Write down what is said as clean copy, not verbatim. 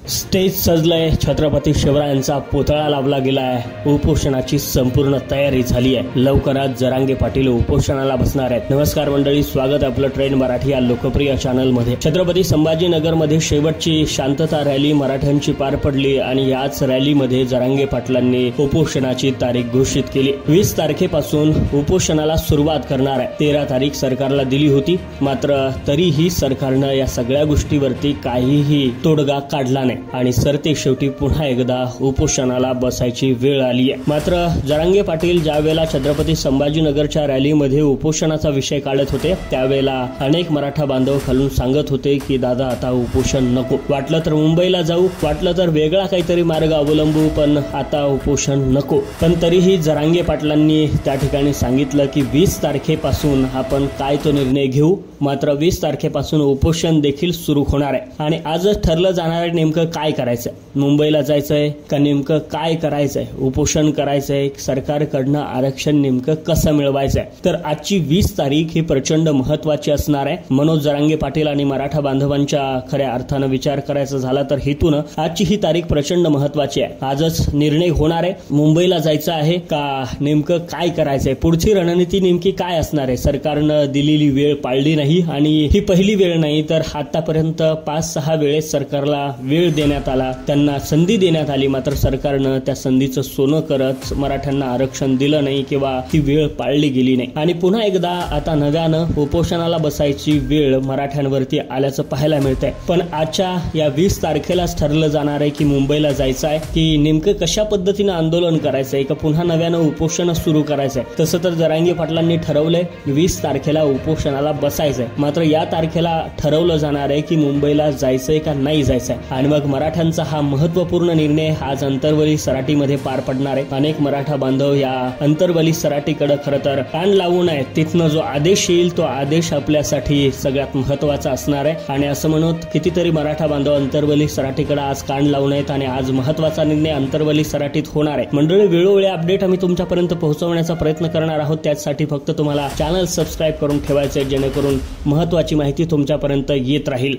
Stage सजलंय, Chhatrapati शिवरायांचा पुतळा लावला गेलाय, उपोषणाची संपूर्ण तयारी झाली आहे। लवकरच जरांगे पाटील उपोषणाला बसणार आहेत। नमस्कार मंडळी, स्वागत आहे आपलं ट्रेंड मराठी या लोकप्रिय चॅनल मध्ये। छत्रपती संभाजीनगर मध्ये शेवटची शांतता रॅली मराठ्यांची पार पडली आणि याच रॅलीमध्ये जरांगे पाटलांनी उपोषणाची तारीख घोषित केली। 20 तारखेपासून उपोषणाला सुरुवात करणार आहे। 13 तारीख सरकारला दिली होती, मात्र तरीही सरकारनं या सगळ्या गोष्टीवरती काहीही तोडगा काढला नाही आणि सरते शेवटी पुन्हा एकदा उपोषणाला बसायची वेळ आली आहे। मात्र जरांगे पाटील ज्यावेळेला छत्रपती संभाजीनगरच्या रॅलीमध्ये उपोषणाचा विषय काढत होते त्यावेळेला अनेक मराठा बांधव खालून सांगत होते की दादा आता उपोषण नको, वाटलं तर मुंबईला जाऊ, वाटलं तर वेगळा काहीतरी मार्ग अवलंबू, पण आता उपोषण नको। पण तरीही जरांगे पाटलांनी त्या ठिकाणी सांगितलं की 20 तारखेपासून आपण काय तो निर्णय घेऊ, मात्र 20 तारखेपासून उपोषण देखील सुरू होणार आहे आणि आजच ठरलं जाणार आहे नेमकं काय करायचंय। मुंबईला जायचंय का नेमकं काय करायचंय, उपोषण करायचंय, सरकारकडनं आरक्षण नेमकं कसं मिळवायचंय। तर आजची 20 तारीख ही प्रचंड महत्वाची असणार आहे। मनोज जरांगे पाटील आणि मराठा बांधवांच्या खऱ्या अर्थानं विचार करायचा झाला तर हेतून आजची ही तारीख प्रचंड महत्वाची आहे। आजच निर्णय होणार आहे, मुंबईला जायचं आहे का नेमकं काय करायचंय, पुढची रणनीती नेमकी काय असणार आहे। सरकारनं दिलेली वेळ पाळली नाही आणि ही पहिली वेळ नाही तर आतापर्यंत 5-6 वेळेस सरकारला वेळ देण्यात आला, त्यांना संधी देण्यात आली, मात्र सरकारनं त्या संधीचं सोनं करत मराठ्यांना आरक्षण दिलं नाही किंवा ती वेळ पाळली गेली नाही आणि पुन्हा एकदा आता नव्यानं उपोषणाला बसायची वेळ मराठ्यांवरती आल्याचं पाहायला मिळतंय। पण आजच्या या 20 तारखेलाच ठरलं जाणार आहे की मुंबईला जायचं आहे की नेमकं कशा पद्धतीनं आंदोलन करायचंय का पुन्हा नव्यानं उपोषण सुरू करायचंय। तसं तर जरांगे पाटलांनी ठरवलंय 20 तारखेला उपोषणाला बसायचंय, मात्र या तारखेला ठरवलं जाणार आहे की मुंबईला जायचंय का नाही जायचंय। आणि मग मराठ्यांचा हा महत्वपूर्ण निर्णय आज अंतरवली सराटीमध्ये पार पडणार आहे। अनेक मराठा बांधव या अंतरवली सराटीकडे खरं तर कान लावून आहेत, तिथनं जो आदेश येईल तो आदेश आपल्यासाठी सगळ्यात महत्वाचा असणार आहे आणि असं म्हणत कितीतरी मराठा बांधव अंतरवली सराटीकडे आज कान लावून आहेत आणि आज महत्वाचा निर्णय अंतरवली सराटीत होणार आहे। मंडळी, वेळोवेळी अपडेट आम्ही तुमच्यापर्यंत पोहोचवण्याचा प्रयत्न करणार आहोत, त्यासाठी फक्त तुम्हाला चॅनल सबस्क्राईब करून ठेवायचे जेणेकरून महत्वाची माहिती तुमच्यापर्यंत येत राहील।